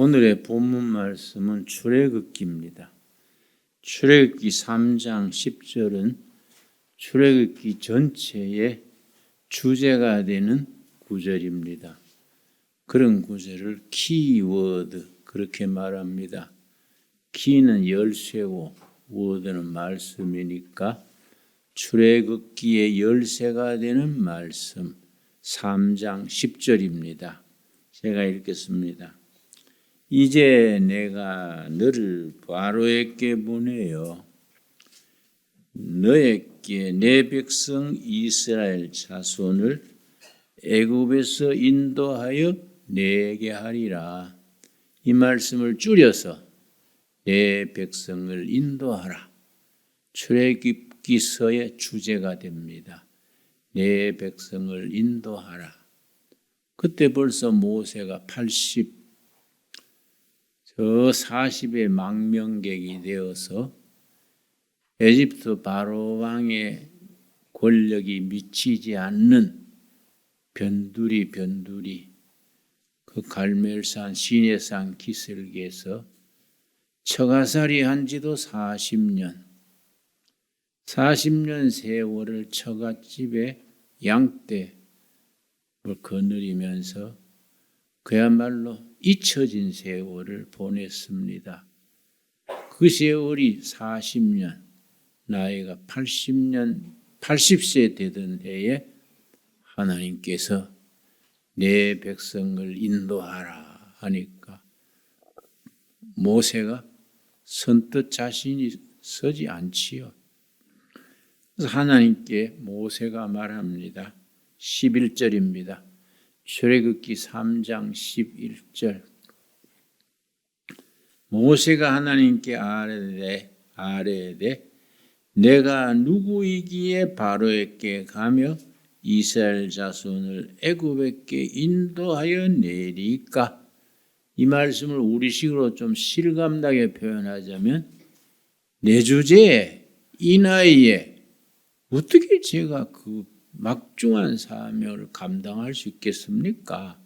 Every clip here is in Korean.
오늘의 본문 말씀은 출애굽기입니다. 출애굽기 3장 10절은 출애굽기 전체의 주제가 되는 구절입니다. 그런 구절을 키워드 그렇게 말합니다. 키는 열쇠고 워드는 말씀이니까 출애굽기의 열쇠가 되는 말씀 3장 10절입니다. 제가 읽겠습니다. 이제 내가 너를 바로에게 보내어 너에게 내 백성 이스라엘 자손을 애굽에서 인도하여 내게 하리라. 이 말씀을 줄여서 내 백성을 인도하라. 출애굽기서의 주제가 됩니다. 내 백성을 인도하라. 그때 벌써 모세가 40의 망명객이 되어서 에집트 바로 왕의 권력이 미치지 않는 변두리 그 갈멜산 시내산 기슭에서 처가살이 한 지도 40년 세월을 처갓집에 양떼를 거느리면서 그야말로 잊혀진 세월을 보냈습니다. 그 세월이 40년, 나이가 80세 되던 해에 하나님께서 내 백성을 인도하라 하니까 모세가 선뜻 자신이 서지 않지요. 그래서 하나님께 모세가 말합니다. 11절입니다. 출애굽기 3장 11절. 모세가 하나님께 아뢰되 내가 누구이기에 바로에게 가며 이스라엘 자손을 애굽에게 인도하여 내리까? 이 말씀을 우리식으로 좀 실감나게 표현하자면 내 주제에 이 나이에 어떻게 제가 그 막중한 사명을 감당할 수 있겠습니까?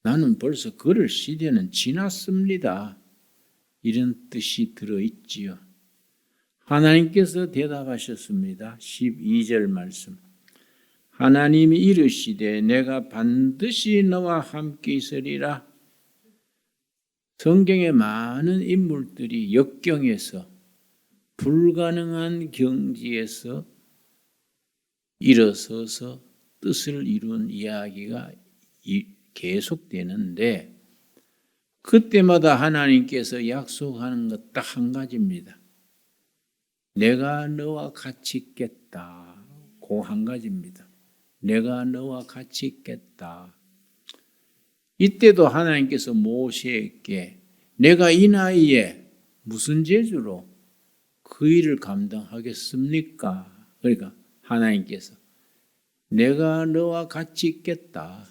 나는 벌써 그럴 시대는 지났습니다. 이런 뜻이 들어있지요. 하나님께서 대답하셨습니다. 12절 말씀. 하나님이 이르시되 내가 반드시 너와 함께 있으리라. 성경의 많은 인물들이 역경에서 불가능한 경지에서 일어서서 뜻을 이룬 이야기가 계속되는데 그때마다 하나님께서 약속하는 것 딱 한 가지입니다. 내가 너와 같이 있겠다. 그 한 가지입니다. 내가 너와 같이 있겠다. 이때도 하나님께서 모세에게 내가 이 나이에 무슨 재주로 그 일을 감당하겠습니까? 그러니까 하나님께서 내가 너와 같이 있겠다.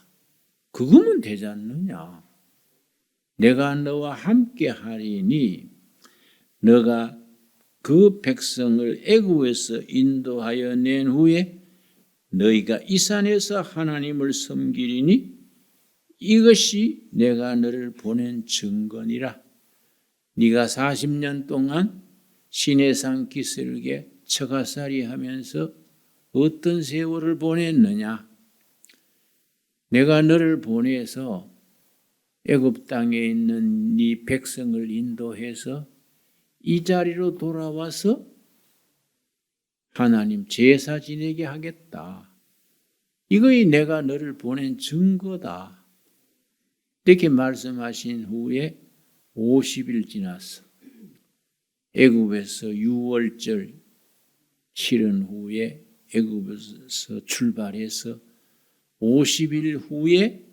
그거면 되지 않느냐? 내가 너와 함께 하리니 너가 그 백성을 애굽에서 인도하여 낸 후에 너희가 이 산에서 하나님을 섬기리니 이것이 내가 너를 보낸 증거니라. 네가 40년 동안 시내산 기슭에 처가살이 하면서 어떤 세월을 보냈느냐? 내가 너를 보내서 애굽 땅에 있는 네 백성을 인도해서 이 자리로 돌아와서 하나님 제사 지내게 하겠다. 이거이 내가 너를 보낸 증거다. 이렇게 말씀하신 후에 50일 지났어. 애굽에서 6월절 치른 후에 애굽에서 출발해서 50일 후에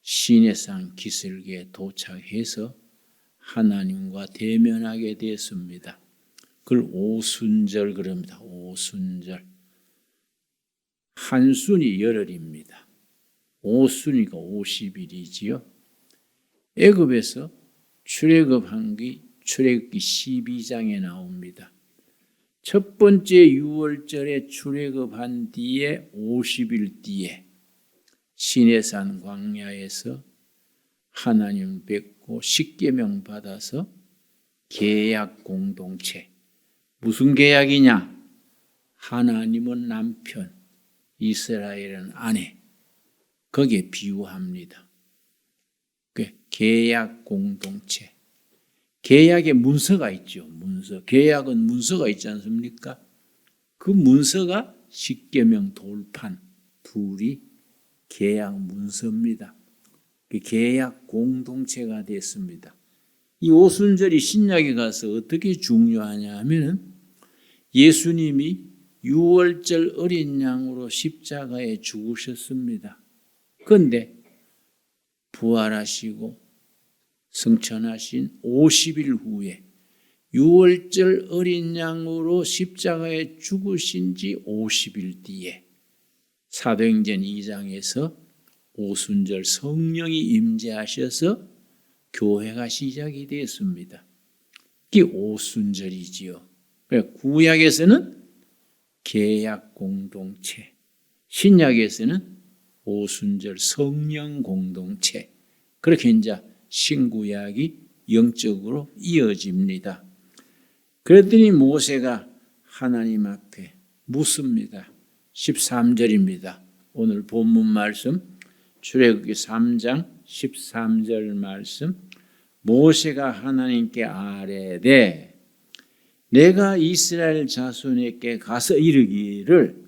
시내산 기슭에 도착해서 하나님과 대면하게 됐습니다. 그걸 오순절 그럽니다. 오순절. 한순이 열흘입니다. 오순이가 50일이지요. 애굽에서 출애굽한 게 출애굽기 12장에 나옵니다. 첫 번째 6월절에 출애굽한 뒤에 50일 뒤에 시내산 광야에서 하나님 뵙고 받고 십계명 받아서 계약 공동체. 무슨 계약이냐? 하나님은 남편, 이스라엘은 아내. 거기에 비유합니다. 계약 공동체. 계약에 문서가 있죠. 문서. 계약은 문서가 있지 않습니까? 그 문서가 십계명 돌판 둘이 계약 문서입니다. 계약 공동체가 됐습니다. 이 오순절이 신약에 가서 어떻게 중요하냐 하면은 예수님이 유월절 어린 양으로 십자가에 죽으셨습니다. 그런데 부활하시고 승천하신 50일 후에 유월절 어린 양으로 십자가에 죽으신 지 50일 뒤에 사도행전 2장에서 오순절 성령이 임재하셔서 교회가 시작이 됐습니다. 이게 오순절이지요. 구약에서는 계약 공동체, 신약에서는 오순절 성령 공동체. 그렇게 이제 신구약이 영적으로 이어집니다. 그랬더니 모세가 하나님 앞에 묻습니다. 13절입니다. 오늘 본문 말씀 출애굽기 3장 13절 말씀. 모세가 하나님께 아뢰되 내가 이스라엘 자손에게 가서 이르기를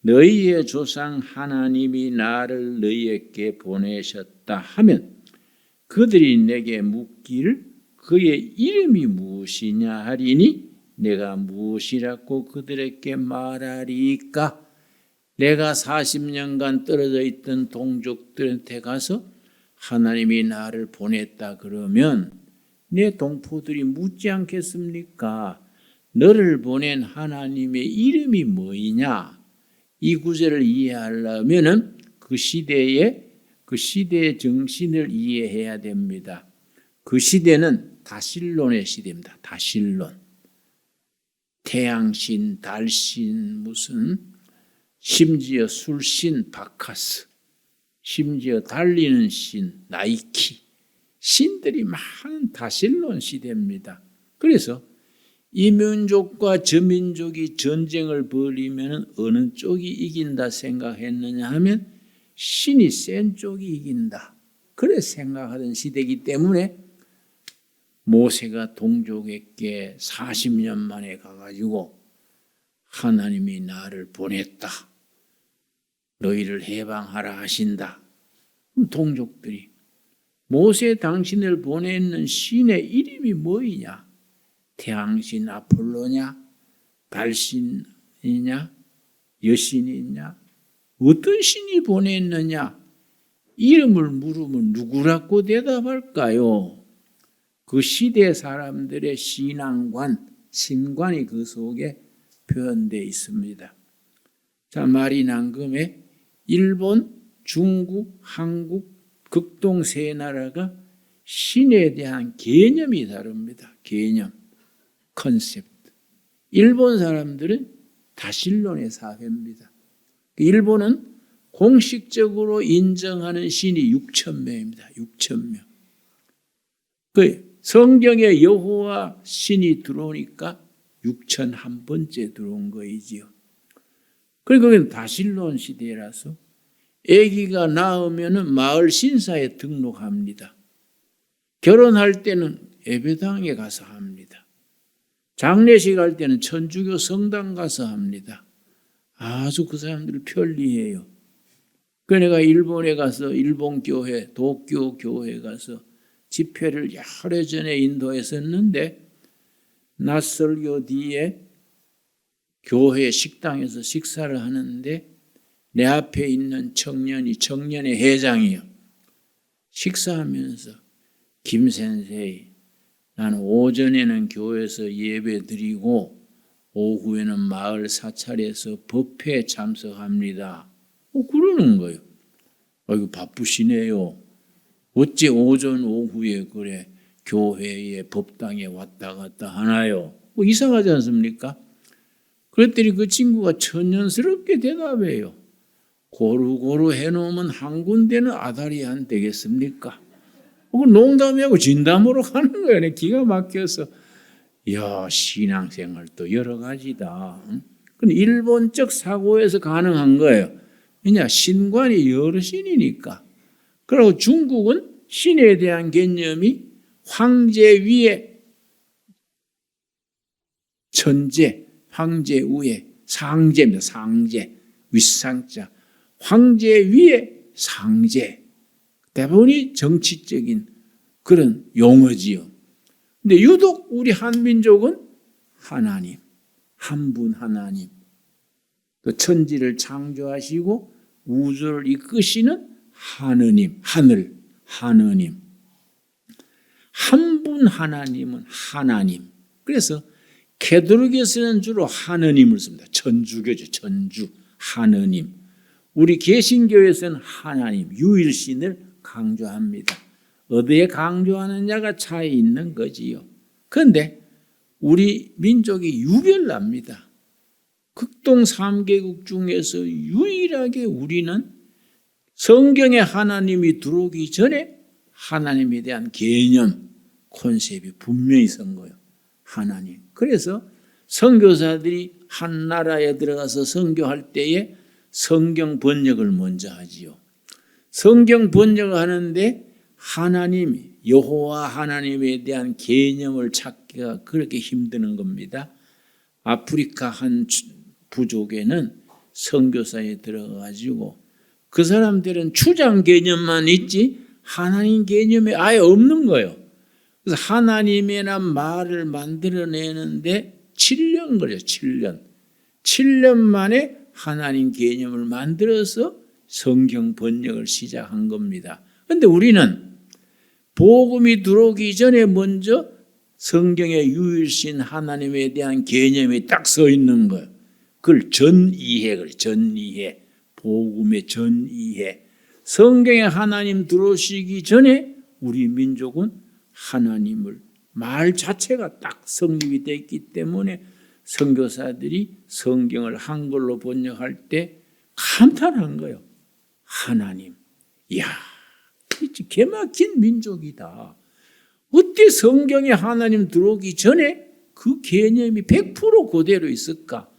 너희의 조상 하나님이 나를 너희에게 보내셨다 하면 그들이 내게 묻기를 그의 이름이 무엇이냐 하리니 내가 무엇이라고 그들에게 말하리까? 내가 40년간 떨어져 있던 동족들한테 가서 하나님이 나를 보냈다 그러면 내 동포들이 묻지 않겠습니까? 너를 보낸 하나님의 이름이 뭐이냐? 이 구절을 이해하려면 그 시대의 정신을 이해해야 됩니다. 그 시대는 다실론의 시대입니다. 다실론. 태양신, 달신, 심지어 술신, 바카스, 심지어 달리는 신, 나이키. 신들이 많은 다실론 시대입니다. 그래서 이 민족과 저 민족이 전쟁을 벌이면 어느 쪽이 이긴다 생각했느냐 하면 신이 센 쪽이 이긴다. 그래 생각하던 시대이기 때문에 모세가 동족에게 40년 만에 가가지고 하나님이 나를 보냈다. 너희를 해방하라 하신다. 동족들이 모세 당신을 보내는 신의 이름이 뭐이냐? 태양신 아폴로냐? 달신이냐? 여신이냐? 어떤 신이 보냈느냐? 이름을 물으면 누구라고 대답할까요? 그 시대 사람들의 신앙관, 신관이 그 속에 표현되어 있습니다. 자, 말이 난금에 일본, 중국, 한국, 극동 세 나라가 신에 대한 개념이 다릅니다. 개념, 컨셉트. 일본 사람들은 다실론의 사회입니다. 일본은 공식적으로 인정하는 신이 6,000명입니다. 6,000명. 그 성경에 여호와 신이 들어오니까 6,001번째 들어온 거이지요. 그리고 그건 다실론 시대라서 아기가 낳으면 마을 신사에 등록합니다. 결혼할 때는 예배당에 가서 합니다. 장례식 할 때는 천주교 성당 가서 합니다. 아주 그 사람들 편리해요. 그 내가 일본에 가서 일본 교회, 도쿄 교회 가서 집회를 여러 전에 인도했었는데 낯설교 뒤에 교회 식당에서 식사를 하는데 내 앞에 있는 청년의 회장이요. 식사하면서 김 선생이 나는 오전에는 교회에서 예배 드리고 오후에는 마을 사찰에서 법회에 참석합니다. 그러는 거예요. 이거 바쁘시네요. 어째 오전 오후에 그래 교회에 법당에 왔다 갔다 하나요? 이상하지 않습니까? 그랬더니 그 친구가 천연스럽게 대답해요. 고루고루 해놓으면 한 군데는 아다리 안 되겠습니까? 농담이하고 진담으로 가는 거예요. 내가 기가 막혀서. 이야, 신앙생활도 여러 가지다. 근데 일본적 사고에서 가능한 거예요. 왜냐, 신관이 여러 신이니까. 그리고 중국은 신에 대한 개념이 황제 위에 천재, 황제 위에 상제입니다. 상제, 윗상자. 황제 위에 상제. 대부분이 정치적인 그런 용어지요. 근데 유독 우리 한민족은 하나님, 한 분 하나님, 또 천지를 창조하시고 우주를 이끄시는 하느님, 하늘, 하느님. 한 분 하나님은 하나님. 그래서 캐톨릭에서는 주로 하느님을 씁니다. 천주교죠. 천주, 하느님. 우리 개신교에서는 하나님, 유일신을 강조합니다. 어디에 강조하느냐가 차이 있는 거지요. 그런데 우리 민족이 유별납니다. 극동 3개국 중에서 유일하게 우리는 성경에 하나님이 들어오기 전에 하나님에 대한 개념, 콘셉트이 분명히 선 거예요. 하나님. 그래서 선교사들이 한 나라에 들어가서 선교할 때에 성경 번역을 먼저 하지요. 성경 번역을 하는데 하나님, 여호와 하나님에 대한 개념을 찾기가 그렇게 힘드는 겁니다. 아프리카 한 부족에는 선교사에 들어가가지고 그 사람들은 추장 개념만 있지 하나님 개념이 아예 없는 거예요. 그래서 하나님이란 말을 만들어내는데 7년 걸려요. 7년. 7년 만에 하나님 개념을 만들어서 성경 번역을 시작한 겁니다. 그런데 우리는 복음이 들어오기 전에 먼저 성경의 유일신 하나님에 대한 개념이 딱 서 있는 거예요. 그걸 전이해 그래요. 전이해. 복음의 전이해. 성경에 하나님 들어오시기 전에 우리 민족은 하나님을 말 자체가 딱 성립이 되어 있기 때문에 선교사들이 성경을 한글로 번역할 때 감탄한 거예요. 하나님. 이야, 개막힌 민족이다. 어떻게 성경에 하나님 들어오기 전에 그 개념이 100% 그대로 있을까?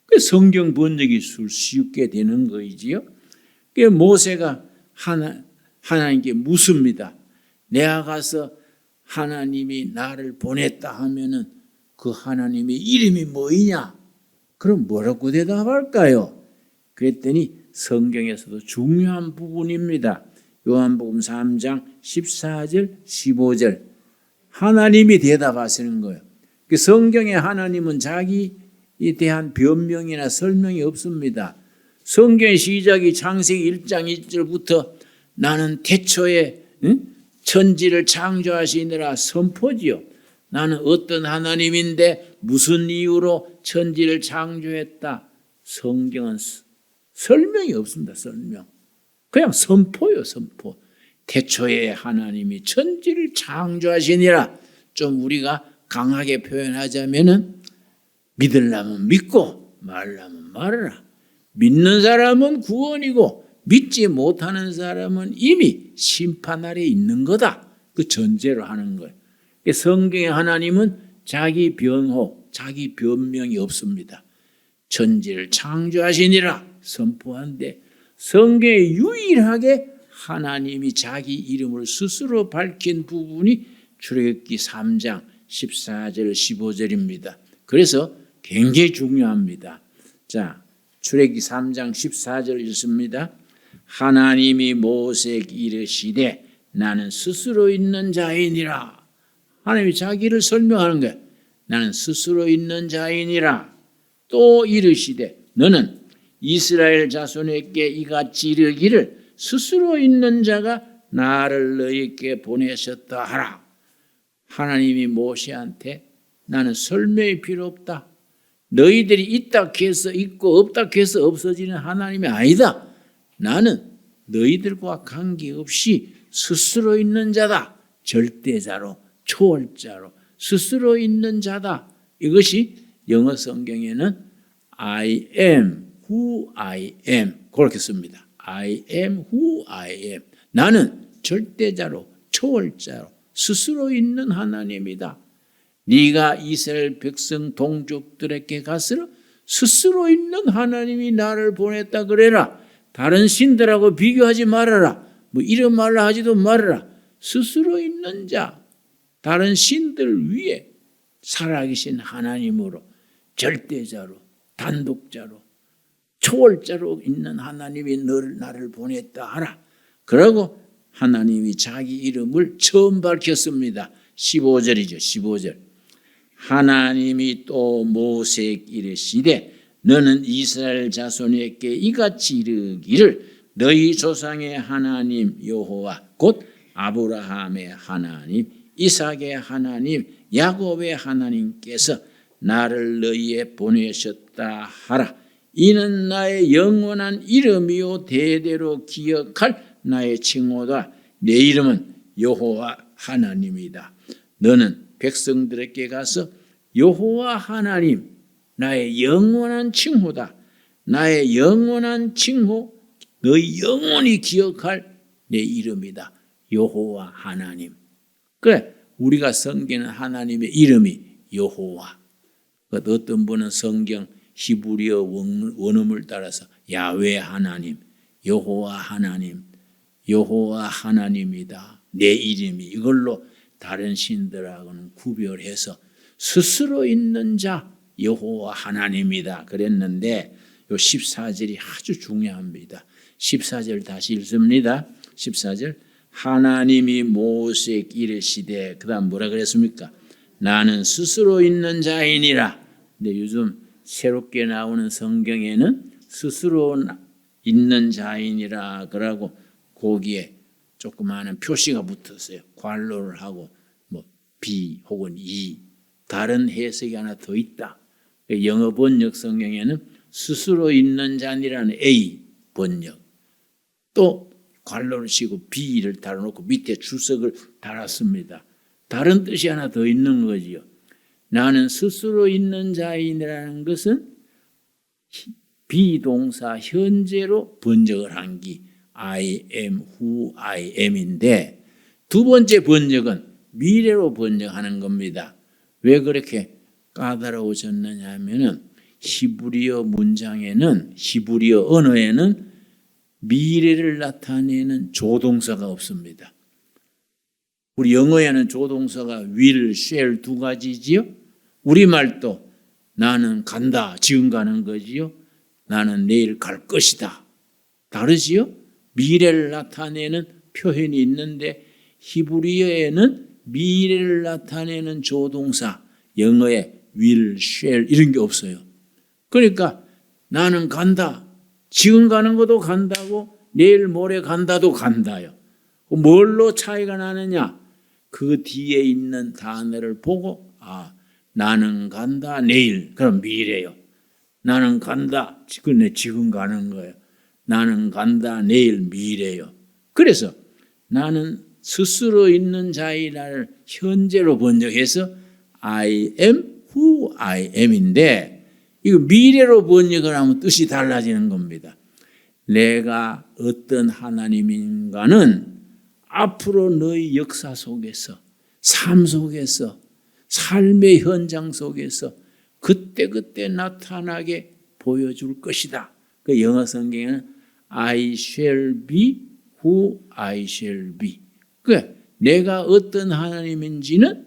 그래서 성경 번역이 쉽게 되는 거이지요. 모세가 하나님께 묻습니다. 내가 가서 하나님이 나를 보냈다 하면은 그 하나님의 이름이 뭐이냐? 그럼 뭐라고 대답할까요? 그랬더니 성경에서도 중요한 부분입니다. 요한복음 3장 14절 15절 하나님이 대답하시는 거예요. 성경에 하나님은 자기에 대한 변명이나 설명이 없습니다. 성경의 시작이 창세기 1장 1절부터 나는 태초에 천지를 창조하시느라 선포지요. 나는 어떤 하나님인데 무슨 이유로 천지를 창조했다. 성경은 설명이 없습니다. 설명. 그냥 선포요. 선포. 태초에 하나님이 천지를 창조하시니라. 좀 우리가 강하게 표현하자면은 믿으려면 믿고 말라면 말하라. 믿는 사람은 구원이고 믿지 못하는 사람은 이미 심판 아래 있는 거다. 그 전제로 하는 거예요. 성경의 하나님은 자기 변호, 자기 변명이 없습니다. 천지를 창조하시니라 선포한데 성경에 유일하게 하나님이 자기 이름을 스스로 밝힌 부분이 출애굽기 3장 14절 15절입니다. 그래서 굉장히 중요합니다. 자, 출애굽기 3장 14절 읽습니다. 하나님이 모세에게 이르시되 나는 스스로 있는 자이니라. 하나님이 자기를 설명하는 거예요. 나는 스스로 있는 자이니라. 또 이르시되 너는 이스라엘 자손에게 이같이 이르기를 스스로 있는 자가 나를 너희에게 보내셨다 하라. 하나님이 모세한테 나는 설명이 필요 없다. 너희들이 있다 해서 있고 없다 해서 없어지는 하나님이 아니다. 나는 너희들과 관계없이 스스로 있는 자다. 절대자로, 초월자로 스스로 있는 자다. 이것이 영어 성경에는 I am who I am 그렇게 씁니다. I am who I am. 나는 절대자로, 초월자로 스스로 있는 하나님이다. 네가 이스라엘 백성 동족들에게 가서 스스로 있는 하나님이 나를 보냈다 그래라. 다른 신들하고 비교하지 말아라. 뭐 이런 말을 하지도 말아라. 스스로 있는 자, 다른 신들 위에 살아계신 하나님으로 절대자로 단독자로 초월자로 있는 하나님이 나를 보냈다 하라. 그러고 하나님이 자기 이름을 처음 밝혔습니다. 15절이죠. 15절. 하나님이 또 모세에게 이르시되 너는 이스라엘 자손에게 이같이 이르기를 너희 조상의 하나님 여호와 곧 아브라함의 하나님 이삭의 하나님 야곱의 하나님께서 나를 너희에 보내셨다 하라. 이는 나의 영원한 이름이요 대대로 기억할 나의 칭호다. 내 이름은 여호와 하나님이다. 너는 백성들에게 가서 여호와 하나님 나의 영원한 칭호다. 나의 영원한 칭호 너희 영원히 기억할 내 이름이다. 여호와 하나님. 그래 우리가 섬기는 하나님의 이름이 여호와. 어떤 분은 성경 히브리어 원음을 따라서 야훼 하나님, 여호와 하나님, 여호와 하나님이다. 내 이름이 이걸로 다른 신들하고는 구별해서 스스로 있는 자 여호와 하나님이다 그랬는데 요 14절이 아주 중요합니다. 14절 다시 읽습니다. 14절 하나님이 모세에게 이르시되 그다음 뭐라 그랬습니까? 나는 스스로 있는 자이니라. 근데 요즘 새롭게 나오는 성경에는 스스로 있는 자이니라 그러고 거기에 조그마한 표시가 붙었어요. 괄호를 하고 뭐 B 혹은 E 다른 해석이 하나 더 있다. 영어 번역 성경에는 스스로 있는 자니라는 A 번역 또 괄호를 씌고 B를 달아놓고 밑에 주석을 달았습니다. 다른 뜻이 하나 더 있는 거지요. 나는 스스로 있는 자이라는 것은 비동사 현재로 번역을 한 게 I am who I am인데 두 번째 번역은 미래로 번역하는 겁니다. 왜 그렇게 까다로워졌느냐 하면은 히브리어 문장에는 히브리어 언어에는 미래를 나타내는 조동사가 없습니다. 우리 영어에는 조동사가 will, shall 두 가지지요. 우리말도 나는 간다, 지금 가는 거지요. 나는 내일 갈 것이다. 다르지요? 미래를 나타내는 표현이 있는데 히브리어에는 미래를 나타내는 조동사, 영어에 will, shall 이런 게 없어요. 그러니까 나는 간다. 지금 가는 것도 간다고 내일 모레 간다도 간다요. 뭘로 차이가 나느냐? 그 뒤에 있는 단어를 보고 나는 간다 내일 그럼 미래요. 나는 간다 지금 가는 거예요. 나는 간다 내일 미래요. 그래서 나는 스스로 있는 자이라를 현재로 번역해서 I am who I am인데 이거 미래로 번역을 하면 뜻이 달라지는 겁니다. 내가 어떤 하나님인가는 앞으로 너희 역사 속에서 삶 속에서 삶의 현장 속에서 그때그때 나타나게 보여줄 것이다. 그 영어 성경에는 I shall be who I shall be. 그 내가 어떤 하나님인지는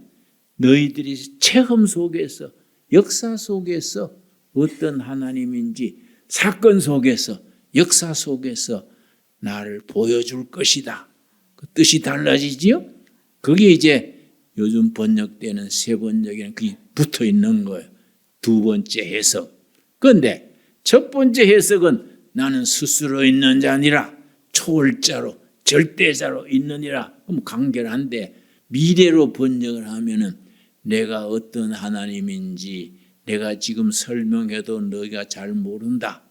너희들이 체험 속에서 역사 속에서 어떤 하나님인지 사건 속에서 역사 속에서 나를 보여줄 것이다. 그 뜻이 달라지지요? 그게 이제 요즘 번역되는 세 번역에는 그게 붙어 있는 거예요. 두 번째 해석. 그런데 첫 번째 해석은 나는 스스로 있는 자 아니라 초월자로 절대자로 있느니라. 그럼 간결한데 미래로 번역을 하면은 내가 어떤 하나님인지 내가 지금 설명해도 너희가 잘 모른다.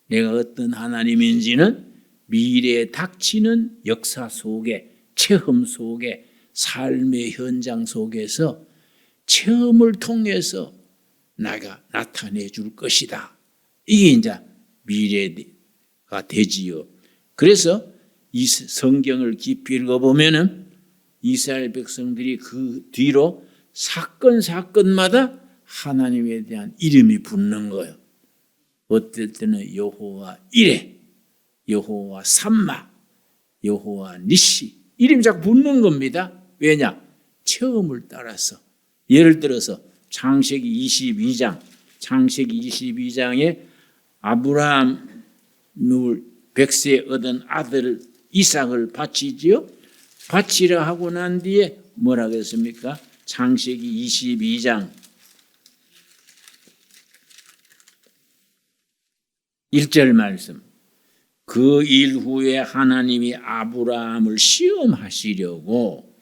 내가 어떤 하나님인지는 미래에 닥치는 역사 속에 체험 속에 삶의 현장 속에서 체험을 통해서 내가 나타내 줄 것이다. 이게 이제 미래가 되지요. 그래서 이 성경을 깊이 읽어보면은 이스라엘 백성들이 그 뒤로 사건마다 하나님에 대한 이름이 붙는 거예요. 어떨 때는 여호와 이레, 여호와 삼마, 여호와 니시 이름이 자꾸 붙는 겁니다. 왜냐? 체험을 따라서. 예를 들어서 창세기 22장에 아브라함을 100세 얻은 아들 이삭을 바치지요. 바치라 하고 난 뒤에 뭐라고 했습니까? 창세기 22장 1절 말씀. 그 일 후에 하나님이 아브라함을 시험하시려고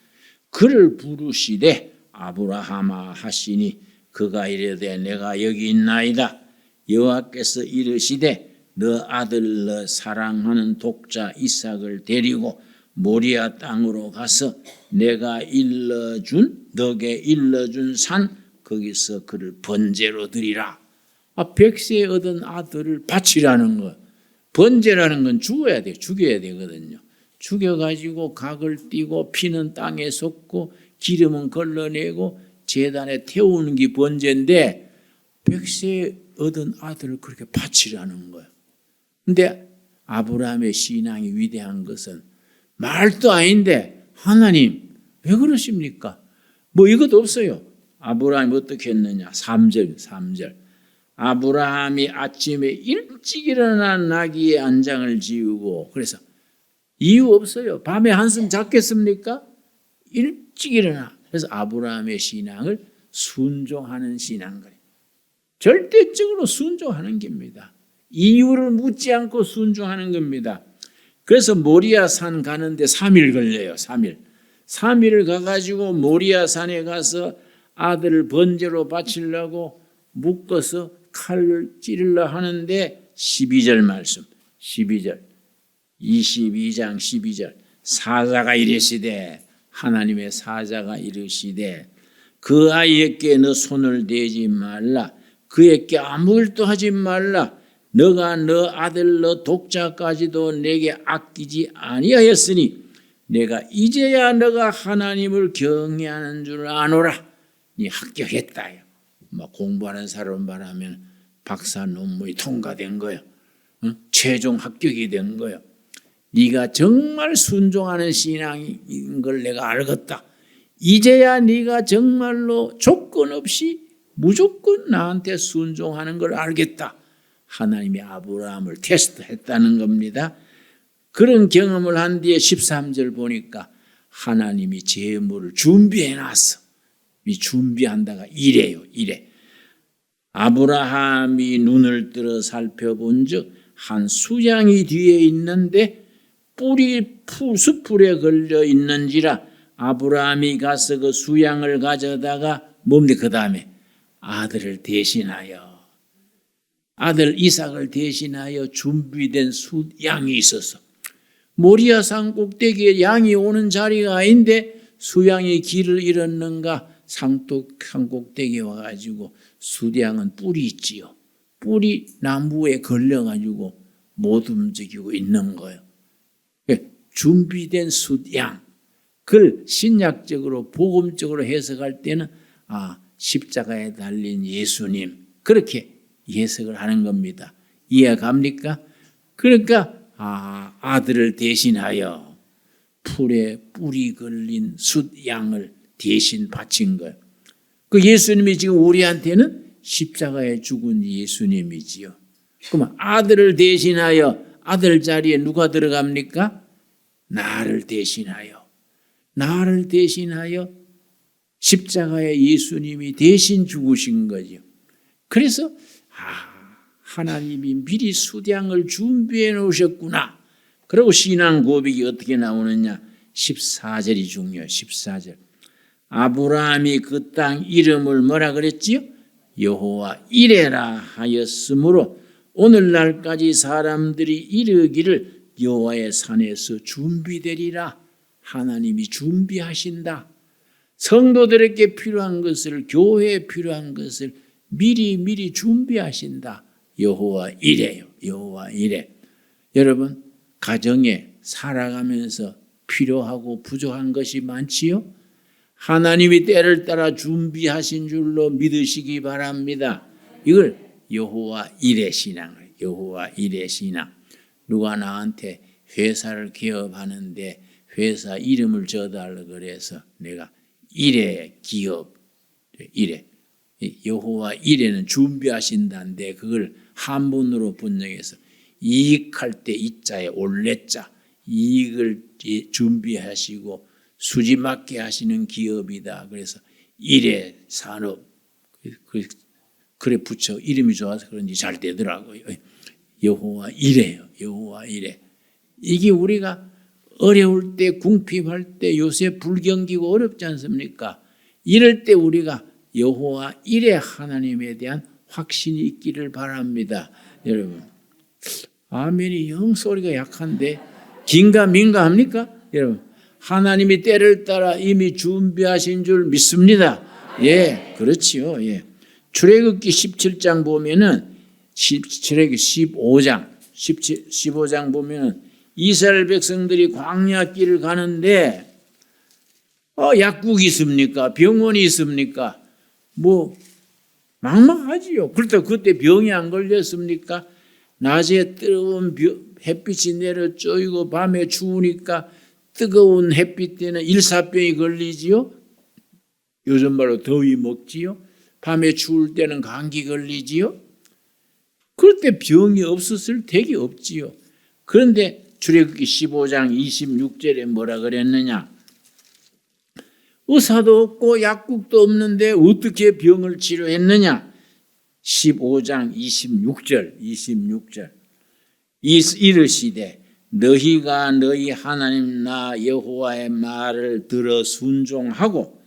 그를 부르시되 아브라함아 하시니 그가 이르되 내가 여기 있나이다. 여호와께서 이르시되 너 아들 너 사랑하는 독자 이삭을 데리고 모리아 땅으로 가서 내가 너게 일러준 산 거기서 그를 번제로 드리라. 100세 얻은 아들을 바치라는 거. 번제라는 건 죽어야 되거든요. 죽여가지고 각을 띄고 피는 땅에 쏟고 기름은 걸러내고 제단에 태우는 게 번제인데 100세 얻은 아들을 그렇게 바치라는 거예요. 근데 아브라함의 신앙이 위대한 것은 말도 아닌데 하나님 왜 그러십니까? 뭐 이것도 없어요. 아브라함이 어떻게 했느냐? 3절. 아브라함이 아침에 일찍 일어나 나귀의 안장을 지우고 그래서 이유 없어요. 밤에 한숨 잤겠습니까? 일찍 일어나. 그래서 아브라함의 신앙을 순종하는 신앙 거예요. 절대적으로 순종하는 겁니다. 이유를 묻지 않고 순종하는 겁니다. 그래서 모리아산 가는데 3일 걸려요. 3일 가가지고 모리아산에 가서 아들을 번제로 바치려고 묶어서 칼을 찌르려 하는데 12절 말씀 22장 12절 사자가 이르시되 하나님의 사자가 이르시되 그 아이에게 너 손을 대지 말라 그에게 아무 일도 하지 말라 너가 너 아들 너 독자까지도 내게 아끼지 아니하였으니 내가 이제야 너가 하나님을 경외하는 줄 아노라. 니 합격했다. 막 공부하는 사람 말하면 박사 논문이 통과된 거예요. 최종 합격이 된 거예요. 네가 정말 순종하는 신앙인 걸 내가 알겠다. 이제야 네가 정말로 조건 없이 무조건 나한테 순종하는 걸 알겠다. 하나님이 아브라함을 테스트했다는 겁니다. 그런 경험을 한 뒤에 13절 보니까 하나님이 제물을 준비해놨어. 이 준비한다가 이래요. 아브라함이 눈을 들어 살펴본 즉 한 수양이 뒤에 있는데 뿔이 숯불에 걸려 있는지라 아브라함이 가서 그 수양을 가져다가 뭡니까? 그 다음에 아들 이삭을 대신하여 준비된 양이 있어서 모리아산 꼭대기에 양이 오는 자리가 아닌데 수양이 길을 잃었는가 산 꼭대기에 와가지고 수양은 뿔이 있지요. 뿔이 나무에 걸려가지고 못 움직이고 있는 거예요. 준비된 숫양. 그걸 신약적으로 복음적으로 해석할 때는 십자가에 달린 예수님 그렇게 해석을 하는 겁니다. 이해갑니까? 그러니까 아들을 대신하여 풀에 뿔이 걸린 숫양을 대신 바친 거예요. 그 예수님이 지금 우리한테는 십자가에 죽은 예수님이지요. 그러면 아들을 대신하여 아들 자리에 누가 들어갑니까? 나를 대신하여 십자가에 예수님이 대신 죽으신 거죠. 그래서 하나님이 미리 수량을 준비해 놓으셨구나. 그리고 신앙 고백이 어떻게 나오느냐? 14절이 중요해요. 14절. 아브라함이 그 땅 이름을 뭐라 그랬지요? 여호와 이레라 하였으므로 오늘날까지 사람들이 이르기를 여호와의 산에서 준비되리라. 하나님이 준비하신다. 성도들에게 필요한 것을 교회에 필요한 것을 미리 준비하신다. 여호와 이레요. 여호와 이레. 여러분 가정에 살아가면서 필요하고 부족한 것이 많지요. 하나님이 때를 따라 준비하신 줄로 믿으시기 바랍니다. 이걸 여호와 일의 신앙을, 여호와 일의 신앙. 누가 나한테 회사를 개업하는데 회사 이름을 줘달라 그래서 내가 일의 기업, 일의 여호와 일에는 준비하신다는데 그걸 한문으로 번역해서 이익할 때 이자에 올레자, 이익을 준비하시고 수지 맞게 하시는 기업이다. 그래서 일의 산업, 그래 붙여 이름이 좋아서 그런지 잘 되더라고요. 여호와 일에요. 여호와 일에. 이게 우리가 어려울 때, 궁핍할 때, 요새 불경기고 어렵지 않습니까? 이럴 때 우리가 여호와 일에 하나님에 대한 확신이 있기를 바랍니다. 여러분, 아멘이 영 소리가 약한데 긴가민가 합니까? 여러분, 하나님이 때를 따라 이미 준비하신 줄 믿습니다. 예, 그렇지요. 예. 출애굽기 17장 보면은 출애굽기 15장 보면은 이스라엘 백성들이 광야 길을 가는데 약국이 있습니까? 병원이 있습니까? 뭐 막막하지요. 그렇다고 그때 병이 안 걸렸습니까? 낮에 뜨거운 햇빛이 내려 쪼이고 밤에 추우니까 뜨거운 햇빛 때는 일사병이 걸리지요. 요즘 말로 더위 먹지요. 밤에 추울 때는 감기 걸리지요. 그럴 때 병이 없었을 택이 없지요. 그런데 출애굽기 15장 26절에 뭐라 그랬느냐? 의사도 없고 약국도 없는데 어떻게 병을 치료했느냐? 15장 26절 이르시되 너희가 너희 하나님 나 여호와의 말을 들어 순종하고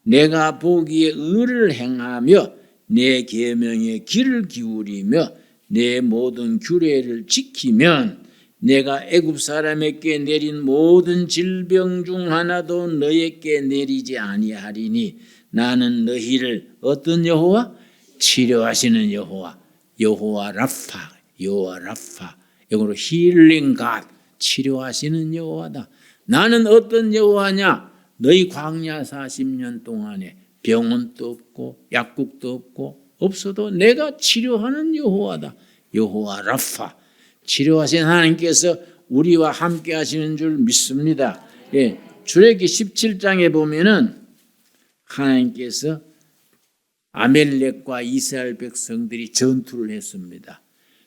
내가 보기에 의를 행하며 내 계명에 귀를 기울이며 내 모든 규례를 지키면 내가 애굽 사람에게 내린 모든 질병 중 하나도 너에게 내리지 아니하리니 나는 너희를 어떤 여호와? 치료하시는 여호와, 여호와 라파, 여호와 라파. 영어로 힐링 갓, 치료하시는 여호와다. 나는 어떤 여호와냐? 너희 광야 40년 동안에 병원도 없고 약국도 없고 없어도 내가 치료하는 여호와다. 여호와 라파. 치료하신 하나님께서 우리와 함께 하시는 줄 믿습니다. 예, 출애굽기 17장에 보면은 하나님께서 아멜렉과 이스라엘 백성들이 전투를 했습니다.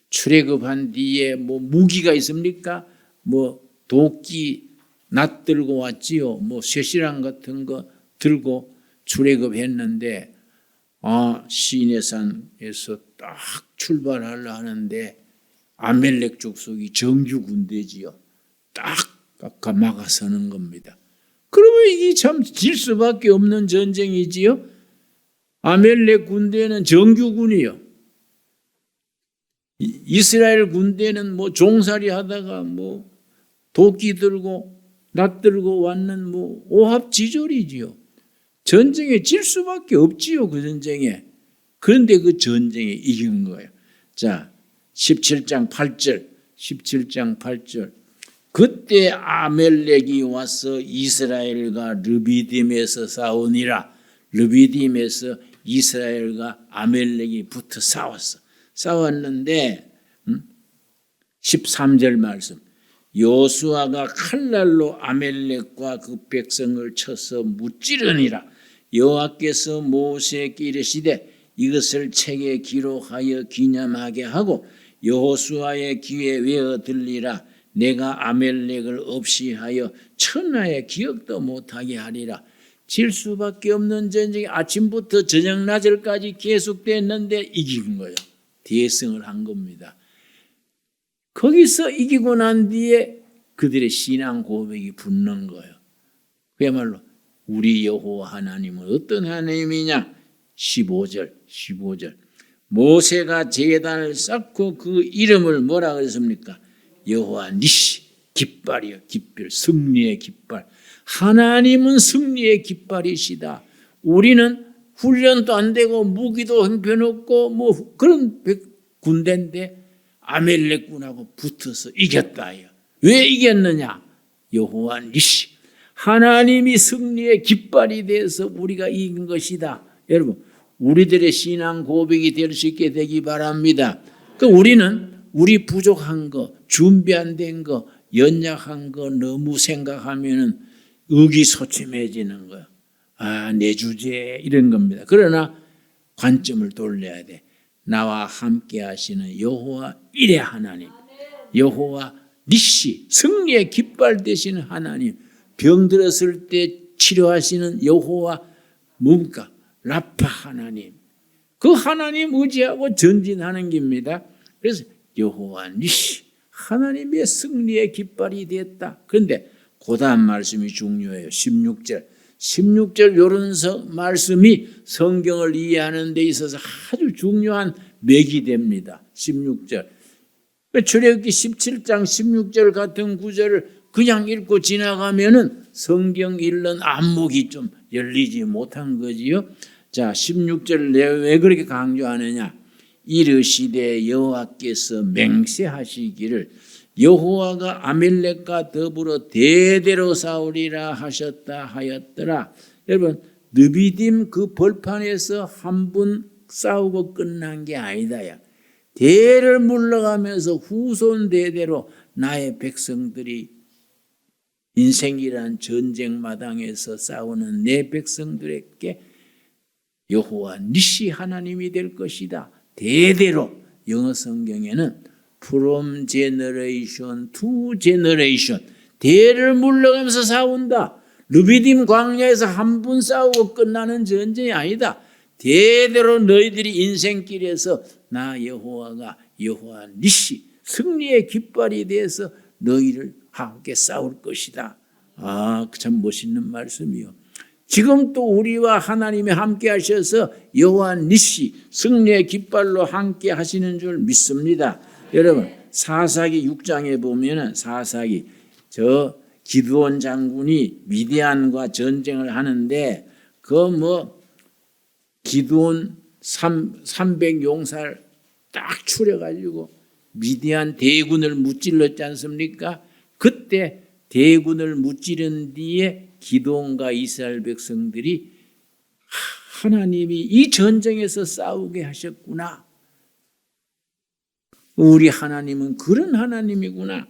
출애굽한 뒤에 뭐 무기가 있습니까? 뭐 도끼 낫 들고 왔지요. 뭐 쇠시랑 같은 거 들고 출애굽했는데 시내산에서 딱 출발하려 하는데 아멜렉 족속이 정규 군대지요. 딱 막아서는 겁니다. 그러면 이게 참 질 수밖에 없는 전쟁이지요. 아멜렉 군대는 정규군이요. 이스라엘 군대는 뭐 종살이 하다가 뭐 도끼 들고 낫 들고 왔는 뭐 오합지졸이지요. 전쟁에 질 수밖에 없지요. 그 전쟁에. 그런데 그 전쟁에 이긴 거예요. 자, 17장 8절. 그때 아멜렉이 와서 이스라엘과 르비딤에서 싸우니라. 르비딤에서 이스라엘과 아멜렉이 붙어 싸웠는데 13절 말씀. 여호수아가 칼날로 아멜렉과 그 백성을 쳐서 무찌르니라. 여호와께서 모세에게 이르시되 이것을 책에 기록하여 기념하게 하고 여호수아의 귀에 외어 들리라. 내가 아멜렉을 없이 하여 천하의 기억도 못하게 하리라. 질 수밖에 없는 전쟁이 아침부터 저녁 낮을까지 계속됐는데 이긴 거예요. 대승을 한 겁니다. 거기서 이기고 난 뒤에 그들의 신앙 고백이 붙는 거예요. 그야말로 우리 여호와 하나님은 어떤 하나님이냐? 15절. 모세가 제단을 쌓고 그 이름을 뭐라 그랬습니까? 여호와 니시, 깃발이요. 깃발, 승리의 깃발. 하나님은 승리의 깃발이시다. 우리는 훈련도 안 되고 무기도 형편없고 뭐 그런 군대인데 아멜렉군하고 붙어서 이겼다. 왜 이겼느냐? 여호와 니시. 하나님이 승리의 깃발이 돼서 우리가 이긴 것이다. 여러분, 우리들의 신앙 고백이 될 수 있게 되기 바랍니다. 우리는 우리 부족한 거, 준비 안 된 거, 연약한 거 너무 생각하면은 의기소침해지는 거야. 아, 내 주제 이런 겁니다. 그러나 관점을 돌려야 돼. 나와 함께 하시는 여호와 일의 하나님, 여호와 니시, 승리의 깃발 되시는 하나님, 병들었을 때 치료하시는 여호와 뭡니까? 라파 하나님. 그 하나님 의지하고 전진하는 겁니다. 그래서 여호와 니시, 하나님의 승리의 깃발이 됐다. 그런데 그 다음 말씀이 중요해요. 16절. 16절 이런 말씀이 성경을 이해하는 데 있어서 아주 중요한 맥이 됩니다. 16절. 출애굽기 17장 16절 같은 구절을 그냥 읽고 지나가면은 성경 읽는 안목이 좀 열리지 못한 거지요. 자, 16절 왜 그렇게 강조하느냐? 이르시되 여호와께서 맹세하시기를 여호와가 아말렉과 더불어 대대로 싸우리라 하셨다 하였더라. 여러분, 느비딤 그 벌판에서 한 분 싸우고 끝난 게 아니다야. 대를 물러가면서 후손 대대로 나의 백성들이 인생이란 전쟁 마당에서 싸우는 내 백성들에게 여호와 니시 하나님이 될 것이다. 대대로. 영어 성경에는 from generation to generation, 대를 물러가면서 싸운다. 르비딤 광야에서 한 분 싸우고 끝나는 전쟁이 아니다. 대대로 너희들이 인생길에서 나 여호와가 여호와 니시, 승리의 깃발이 돼서 너희를 함께 싸울 것이다. 아, 참 멋있는 말씀이요. 지금 또 우리와 하나님이 함께 하셔서 여호와 니시, 승리의 깃발로 함께 하시는 줄 믿습니다. 여러분, 사사기 6장에 보면은 사사기 저 기드온 장군이 미디안과 전쟁을 하는데 기드온 300용사를 딱 추려가지고 미디안 대군을 무찔렀지 않습니까? 그때 대군을 무찌른 뒤에 기드온과 이스라엘 백성들이 하나님이 이 전쟁에서 싸우게 하셨구나. 우리 하나님은 그런 하나님이구나.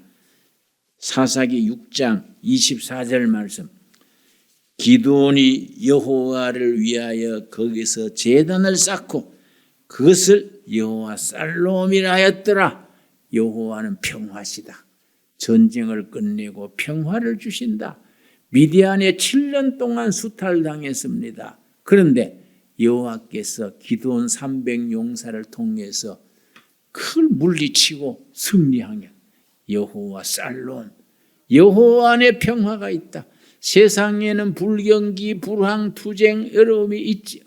사사기 6장 24절 말씀. 기드온이 여호와를 위하여 거기서 제단을 쌓고 그것을 여호와 살롬이라 하였더라. 여호와는 평화시다. 전쟁을 끝내고 평화를 주신다. 미디안에 7년 동안 수탈당했습니다. 그런데 여호와께서 기드온 300용사를 통해서 그걸 물리치고 승리하게 여호와 살롬, 여호와 안에 평화가 있다. 세상에는 불경기, 불황, 투쟁,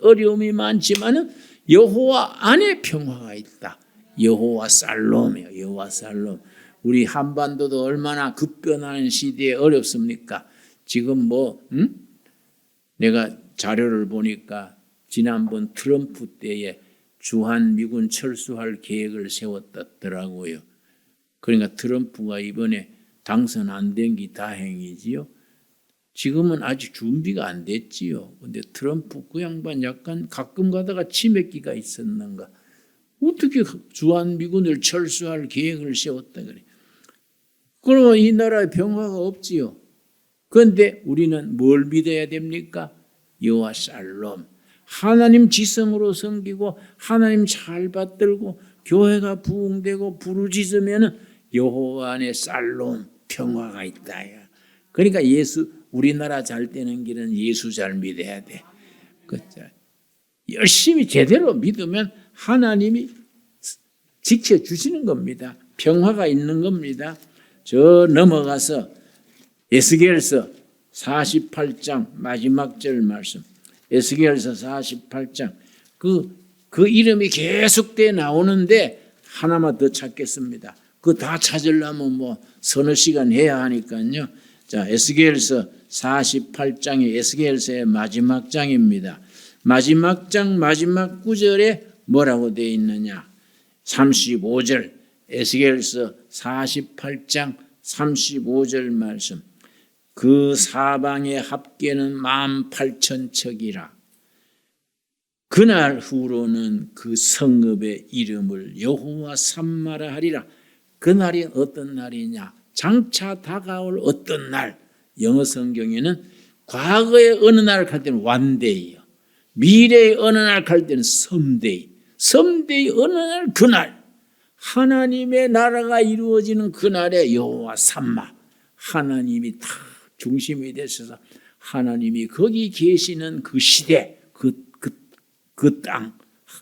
어려움이 많지만은 여호와 안에 평화가 있다. 여호와 살롬이에요. 여호와 살롬. 우리 한반도도 얼마나 급변하는 시대에 어렵습니까? 지금 내가 자료를 보니까 지난번 트럼프 때에 주한 미군 철수할 계획을 세웠더라고요. 그러니까 트럼프가 이번에 당선 안 된 게 다행이지요. 지금은 아직 준비가 안 됐지요. 근데 트럼프 그 양반 약간 가끔 가다가 치맥기가 있었는가. 어떻게 주한 미군을 철수할 계획을 세웠다 그래. 그러면 이 나라에 평화가 없지요. 그런데 우리는 뭘 믿어야 됩니까? 여호와 살롬. 하나님 지성으로 섬기고 하나님 잘 받들고 교회가 부흥되고 부르짖으면 여호와 안에 살롬, 평화가 있다. 그러니까 우리나라 잘 되는 길은 예수 잘 믿어야 돼. 열심히 제대로 믿으면 하나님이 지켜주시는 겁니다. 평화가 있는 겁니다. 저 넘어가서 에스겔서 48장 마지막 절 말씀. 에스겔서 48장 그 이름이 계속돼 나오는데 하나만 더 찾겠습니다. 그거 다 찾으려면 서너 시간 해야 하니까요. 자, 에스겔서 48장이 에스겔서의 마지막 장입니다. 마지막 장 마지막 구절에 뭐라고 되어 있느냐? 35절 에스겔서 48장 35절 말씀. 그 사방의 합계는 18,000척이라. 그날 후로는 그 성읍의 이름을 여호와 삼마라 하리라. 그날이 어떤 날이냐? 장차 다가올 어떤 날. 영어 성경에는 과거의 어느 날 할 때는 one 미래의 어느 날 할 때는 someday 어느 날 그날 하나님의 나라가 이루어지는 그날에 여호와 삼마 하나님이 다 중심이 되셔서 하나님이 거기 계시는 그 시대 그 땅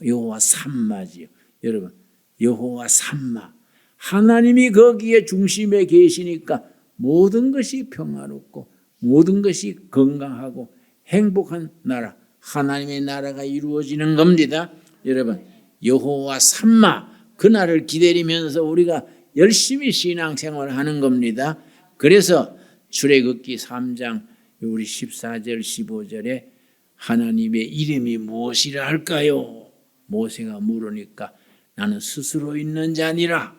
여호와 삼마지요. 여러분 여호와 삼마 하나님이 거기에 중심에 계시니까 모든 것이 평화롭고 모든 것이 건강하고 행복한 나라 하나님의 나라가 이루어지는 겁니다. 여러분 여호와 삼마 그날을 기다리면서 우리가 열심히 신앙생활을 하는 겁니다. 그래서 출애굽기 3장 우리 14절 15절에 하나님의 이름이 무엇이라 할까요? 모세가 물으니까 나는 스스로 있는 자 아니라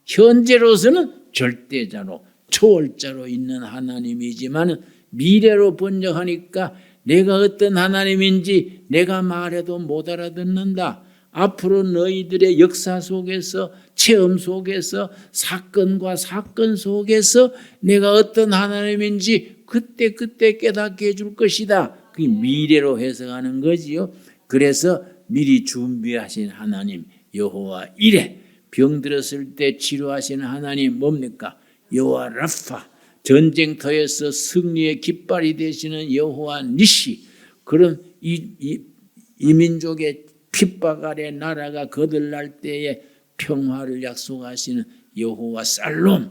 현재로서는 절대자로 초월자로 있는 하나님이지만 미래로 번역하니까 내가 어떤 하나님인지 내가 말해도 못 알아듣는다. 앞으로 너희들의 역사 속에서 체험 속에서 사건과 사건 속에서 내가 어떤 하나님인지 그때 깨닫게 해줄 것이다. 그게 미래로 해석하는 거지요. 그래서 미리 준비하신 하나님 여호와 이레 병들었을 때 치료하시는 하나님 뭡니까? 여호와 라파 전쟁터에서 승리의 깃발이 되시는 여호와 니시 그런 이 민족의 핍박 아래 나라가 거들날 때에 평화를 약속하시는 여호와 살롬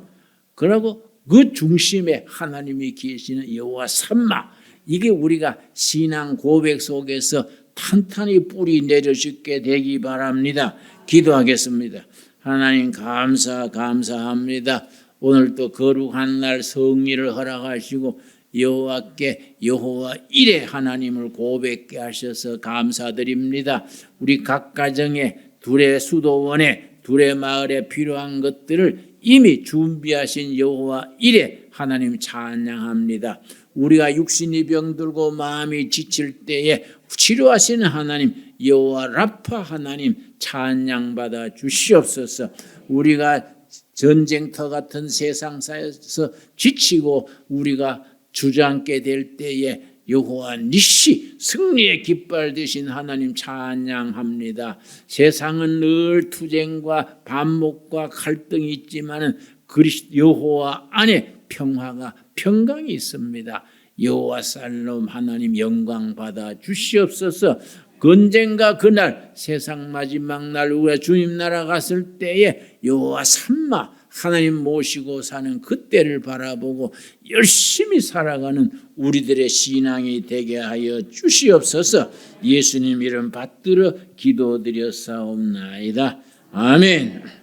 그리고 그 중심에 하나님이 계시는 여호와 삼마 이게 우리가 신앙 고백 속에서 탄탄히 뿌리 내려주게 되기 바랍니다. 기도하겠습니다. 하나님 감사합니다. 오늘 또 거룩한 날 성리를 허락하시고 여호와께 여호와 이레 하나님을 고백게 하셔서 감사드립니다. 우리 각 가정에 둘의 수도원에 둘의 마을에 필요한 것들을 이미 준비하신 여호와 이레 하나님 찬양합니다. 우리가 육신이 병들고 마음이 지칠 때에 치료하시는 하나님 여호와 라파 하나님 찬양받아 주시옵소서. 우리가 전쟁터 같은 세상사에서 지치고 우리가 주저앉게 될 때에 여호와 니시 승리의 깃발 되신 하나님 찬양합니다. 세상은 늘 투쟁과 반목과 갈등이 있지만은 여호와 안에 평강이 있습니다. 여호와 살롬 하나님 영광 받아 주시옵소서. 언젠가 그날 세상 마지막 날 우리가 주님 나라 갔을 때에 여호와 삼마 하나님 모시고 사는 그때를 바라보고 열심히 살아가는 우리들의 신앙이 되게 하여 주시옵소서. 예수님 이름 받들어 기도드렸사옵나이다. 아멘.